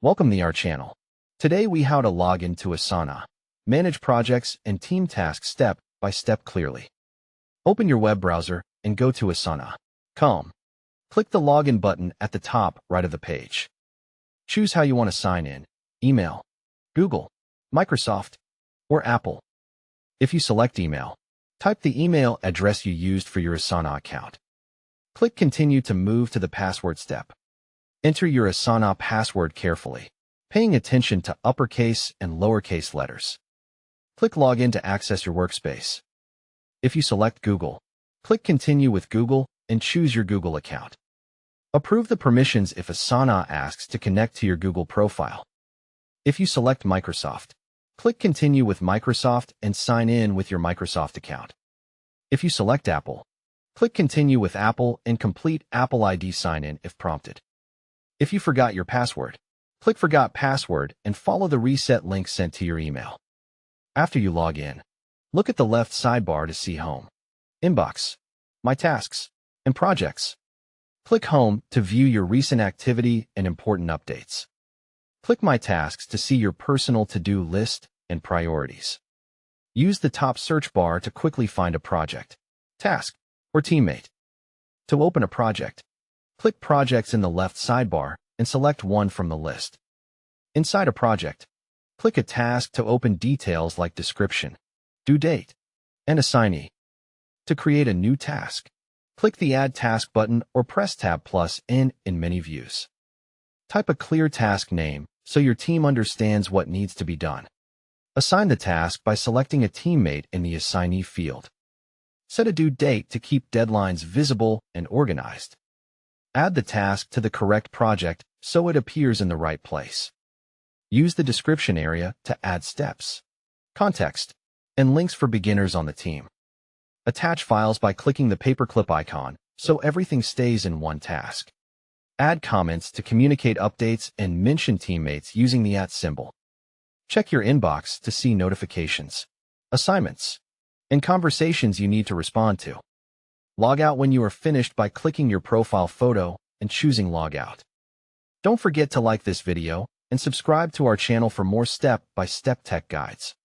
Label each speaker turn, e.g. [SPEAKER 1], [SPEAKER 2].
[SPEAKER 1] Welcome to our channel. Today we how to log into Asana, manage projects and team tasks step by step clearly. Open your web browser and go to Asana.com. Click the login button at the top right of the page. Choose how you want to sign in, email, Google, Microsoft, or Apple. If you select email, type the email address you used for your Asana account. Click Continue to move to the password step. Enter your Asana password carefully, paying attention to uppercase and lowercase letters. Click Login to access your workspace. If you select Google, click Continue with Google and choose your Google account. Approve the permissions if Asana asks to connect to your Google profile. If you select Microsoft, click Continue with Microsoft and sign in with your Microsoft account. If you select Apple, click Continue with Apple and complete Apple ID sign-in if prompted. If you forgot your password, click Forgot Password and follow the reset link sent to your email. After you log in, look at the left sidebar to see Home, Inbox, My Tasks, and Projects. Click Home to view your recent activity and important updates. Click My Tasks to see your personal to-do list and priorities. Use the top search bar to quickly find a project, task, or teammate. To open a project, click Projects in the left sidebar and select one from the list. Inside a project, click a task to open details like description, due date, and assignee. To create a new task, click the Add Task button or press Tab plus in many views. Type a clear task name so your team understands what needs to be done. Assign the task by selecting a teammate in the assignee field. Set a due date to keep deadlines visible and organized. Add the task to the correct project so it appears in the right place. Use the description area to add steps, context, and links for beginners on the team. Attach files by clicking the paperclip icon so everything stays in one task. Add comments to communicate updates and mention teammates using the @ symbol. Check your inbox to see notifications, assignments, and conversations you need to respond to. Log out when you are finished by clicking your profile photo and choosing Log Out. Don't forget to like this video and subscribe to our channel for more step-by-step tech guides.